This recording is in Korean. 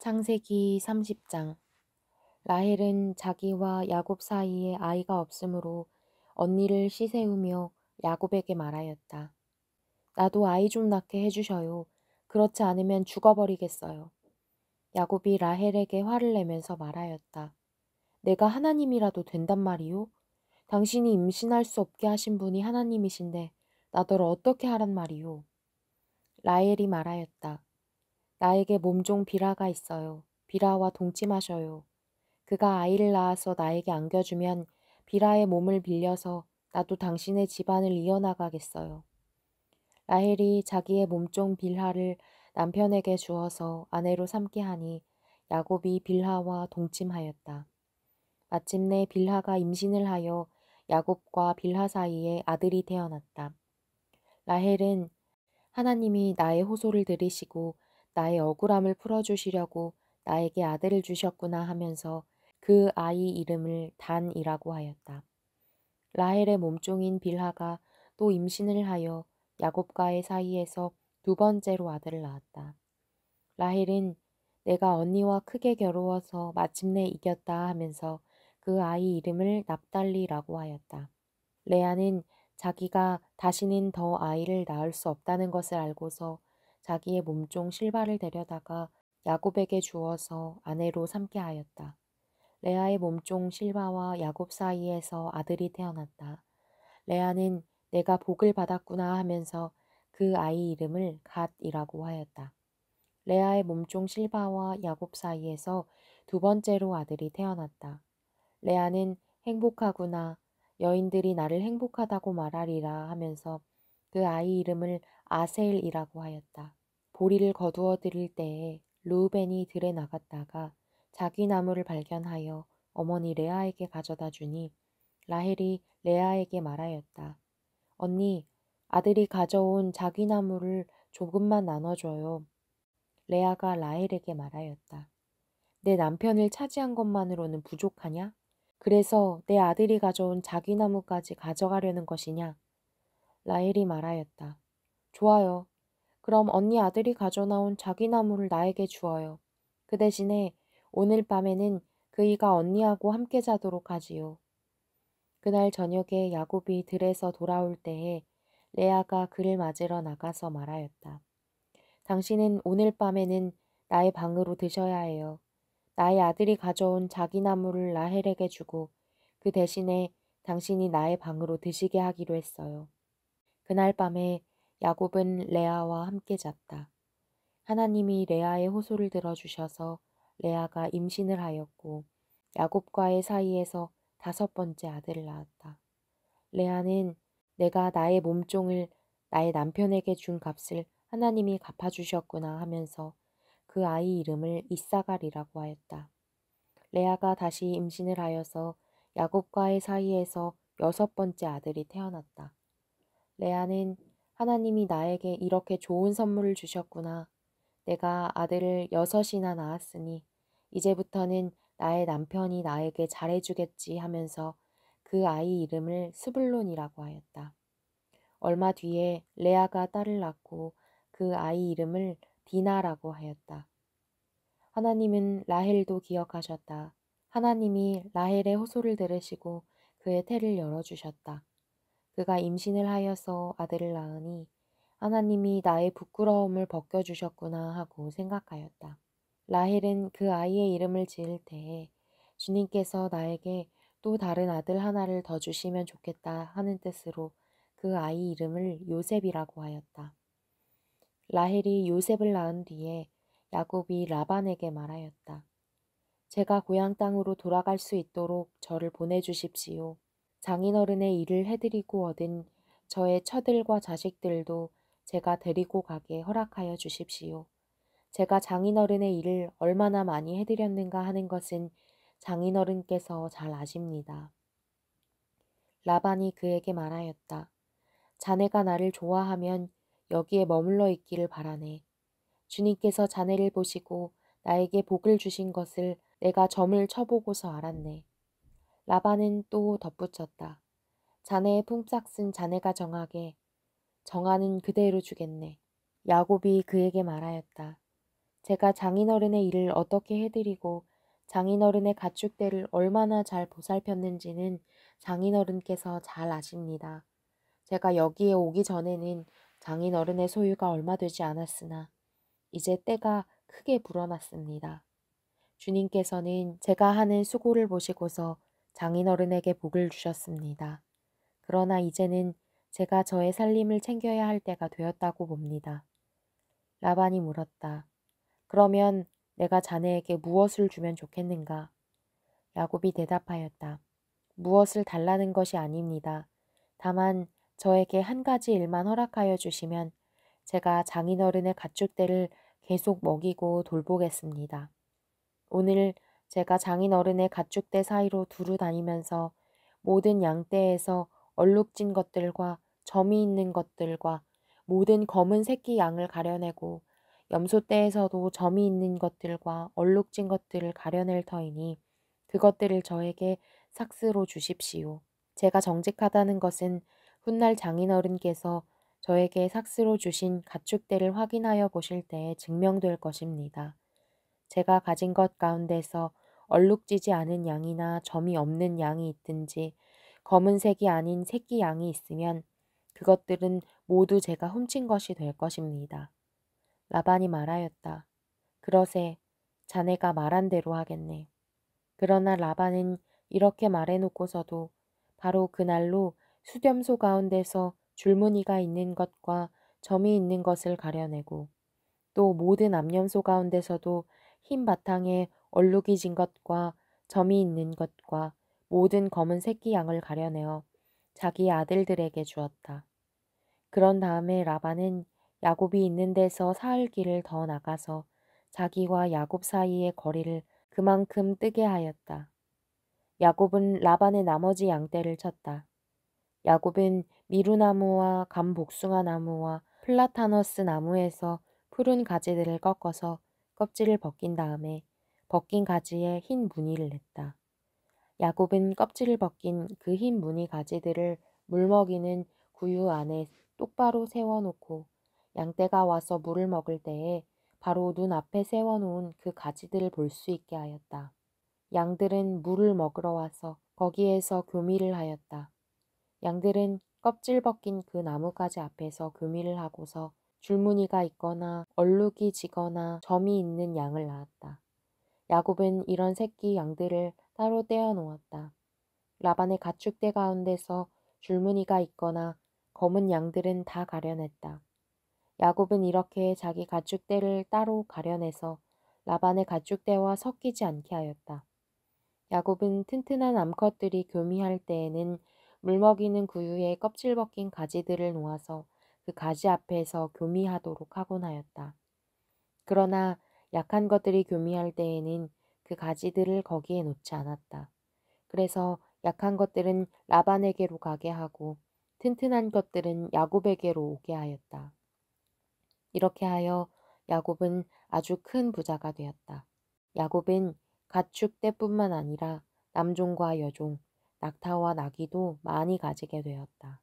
창세기 30장. 라헬은 자기와 야곱 사이에 아이가 없으므로 언니를 시세우며 야곱에게 말하였다. 나도 아이 좀 낳게 해주셔요. 그렇지 않으면 죽어버리겠어요. 야곱이 라헬에게 화를 내면서 말하였다. 내가 하나님이라도 된단 말이요? 당신이 임신할 수 없게 하신 분이 하나님이신데 나더러 어떻게 하란 말이요? 라헬이 말하였다. 나에게 몸종 비라가 있어요. 비라와 동침하셔요. 그가 아이를 낳아서 나에게 안겨주면 비라의 몸을 빌려서 나도 당신의 집안을 이어나가겠어요. 라헬이 자기의 몸종 빌하를 남편에게 주어서 아내로 삼게 하니 야곱이 빌하와 동침하였다. 마침내 빌하가 임신을 하여 야곱과 빌하 사이에 아들이 태어났다. 라헬은 하나님이 나의 호소를 들으시고 나의 억울함을 풀어주시려고 나에게 아들을 주셨구나 하면서 그 아이 이름을 단이라고 하였다. 라헬의 몸종인 빌하가 또 임신을 하여 야곱과의 사이에서 두 번째로 아들을 낳았다. 라헬은 내가 언니와 크게 겨루어서 마침내 이겼다 하면서 그 아이 이름을 납달리라고 하였다. 레아는 자기가 다시는 더 아이를 낳을 수 없다는 것을 알고서 자기의 몸종 실바를 데려다가 야곱에게 주어서 아내로 삼게 하였다. 레아의 몸종 실바와 야곱 사이에서 아들이 태어났다. 레아는 내가 복을 받았구나 하면서 그 아이 이름을 갓이라고 하였다. 레아의 몸종 실바와 야곱 사이에서 두 번째로 아들이 태어났다. 레아는 행복하구나. 여인들이 나를 행복하다고 말하리라 하면서 그 아이 이름을 아셀이라고 하였다. 보리를 거두어 드릴 때에 르우벤이 들에 나갔다가 자귀 나무를 발견하여 어머니 레아에게 가져다 주니 라헬이 레아에게 말하였다. 언니, 아들이 가져온 자귀 나무를 조금만 나눠줘요. 레아가 라헬에게 말하였다. 내 남편을 차지한 것만으로는 부족하냐? 그래서 내 아들이 가져온 자귀나무까지 가져가려는 것이냐? 라헬이 말하였다. 좋아요. 그럼 언니 아들이 가져나온 자귀나무를 나에게 주어요. 그 대신에 오늘 밤에는 그이가 언니하고 함께 자도록 하지요. 그날 저녁에 야곱이 들에서 돌아올 때에 레아가 그를 맞으러 나가서 말하였다. 당신은 오늘 밤에는 나의 방으로 드셔야 해요. 나의 아들이 가져온 자기나무를 라헬에게 주고 그 대신에 당신이 나의 방으로 드시게 하기로 했어요. 그날 밤에 야곱은 레아와 함께 잤다. 하나님이 레아의 호소를 들어주셔서 레아가 임신을 하였고 야곱과의 사이에서 다섯 번째 아들을 낳았다. 레아는 내가 나의 몸종을 나의 남편에게 준 값을 하나님이 갚아주셨구나 하면서 그 아이 이름을 이사갈이라고 하였다. 레아가 다시 임신을 하여서 야곱과의 사이에서 여섯 번째 아들이 태어났다. 레아는 하나님이 나에게 이렇게 좋은 선물을 주셨구나. 내가 아들을 여섯이나 낳았으니 이제부터는 나의 남편이 나에게 잘해주겠지 하면서 그 아이 이름을 스불론이라고 하였다. 얼마 뒤에 레아가 딸을 낳고 그 아이 이름을 디나라고 하였다. 하나님은 라헬도 기억하셨다. 하나님이 라헬의 호소를 들으시고 그의 태를 열어주셨다. 그가 임신을 하여서 아들을 낳으니 하나님이 나의 부끄러움을 벗겨주셨구나 하고 생각하였다. 라헬은 그 아이의 이름을 지을 때에 주님께서 나에게 또 다른 아들 하나를 더 주시면 좋겠다 하는 뜻으로 그 아이 이름을 요셉이라고 하였다. 라헬이 요셉을 낳은 뒤에 야곱이 라반에게 말하였다. 제가 고향 땅으로 돌아갈 수 있도록 저를 보내주십시오. 장인어른의 일을 해드리고 얻은 저의 처들과 자식들도 제가 데리고 가게 허락하여 주십시오. 제가 장인어른의 일을 얼마나 많이 해드렸는가 하는 것은 장인어른께서 잘 아십니다. 라반이 그에게 말하였다. 자네가 나를 좋아하면 여기에 머물러 있기를 바라네. 주님께서 자네를 보시고 나에게 복을 주신 것을 내가 점을 쳐보고서 알았네. 라반은 또 덧붙였다. 자네의 품삯은 자네가 정하게 정하는 그대로 주겠네. 야곱이 그에게 말하였다. 제가 장인어른의 일을 어떻게 해드리고 장인어른의 가축대를 얼마나 잘 보살폈는지는 장인어른께서 잘 아십니다. 제가 여기에 오기 전에는 장인어른의 소유가 얼마 되지 않았으나 이제 때가 크게 불어났습니다. 주님께서는 제가 하는 수고를 보시고서 장인어른에게 복을 주셨습니다. 그러나 이제는 제가 저의 살림을 챙겨야 할 때가 되었다고 봅니다. 라반이 물었다. 그러면 내가 자네에게 무엇을 주면 좋겠는가? 야곱이 대답하였다. 무엇을 달라는 것이 아닙니다. 다만 저에게 한 가지 일만 허락하여 주시면 제가 장인어른의 가축대를 계속 먹이고 돌보겠습니다. 오늘 제가 장인어른의 가축대 사이로 두루 다니면서 모든 양떼에서 얼룩진 것들과 점이 있는 것들과 모든 검은 새끼 양을 가려내고 염소떼에서도 점이 있는 것들과 얼룩진 것들을 가려낼 터이니 그것들을 저에게 삭스로 주십시오. 제가 정직하다는 것은 훗날 장인어른께서 저에게 삭스로 주신 가축대를 확인하여 보실 때에 증명될 것입니다. 제가 가진 것 가운데서 얼룩지지 않은 양이나 점이 없는 양이 있든지 검은색이 아닌 새끼 양이 있으면 그것들은 모두 제가 훔친 것이 될 것입니다. 라반이 말하였다. 그러세 자네가 말한 대로 하겠네. 그러나 라반은 이렇게 말해놓고서도 바로 그날로 수렴소 가운데서 줄무늬가 있는 것과 점이 있는 것을 가려내고 또 모든 암염소 가운데서도 흰 바탕에 얼룩이 진 것과 점이 있는 것과 모든 검은 새끼 양을 가려내어 자기 아들들에게 주었다. 그런 다음에 라반은 야곱이 있는 데서 사흘 길을 더 나가서 자기와 야곱 사이의 거리를 그만큼 뜨게 하였다. 야곱은 라반의 나머지 양떼를 쳤다. 야곱은 미루나무와 감복숭아 나무와 플라타너스 나무에서 푸른 가지들을 꺾어서 껍질을 벗긴 다음에 벗긴 가지에 흰 무늬를 냈다. 야곱은 껍질을 벗긴 그 흰 무늬 가지들을 물먹이는 구유 안에 똑바로 세워놓고 양떼가 와서 물을 먹을 때에 바로 눈앞에 세워놓은 그 가지들을 볼 수 있게 하였다. 양들은 물을 먹으러 와서 거기에서 교미를 하였다. 양들은 껍질 벗긴 그 나무가지 앞에서 교미를 하고서 줄무늬가 있거나 얼룩이 지거나 점이 있는 양을 낳았다. 야곱은 이런 새끼 양들을 따로 떼어 놓았다. 라반의 가축대 가운데서 줄무늬가 있거나 검은 양들은 다 가려냈다. 야곱은 이렇게 자기 가축대를 따로 가려내서 라반의 가축대와 섞이지 않게 하였다. 야곱은 튼튼한 암컷들이 교미할 때에는 물먹이는 구유에 껍질 벗긴 가지들을 놓아서 그 가지 앞에서 교미하도록 하곤 하였다. 그러나 약한 것들이 교미할 때에는 그 가지들을 거기에 놓지 않았다. 그래서 약한 것들은 라반에게로 가게 하고 튼튼한 것들은 야곱에게로 오게 하였다. 이렇게 하여 야곱은 아주 큰 부자가 되었다. 야곱은 가축 떼뿐만 아니라 남종과 여종, 낙타와 나귀도 많이 가지게 되었다.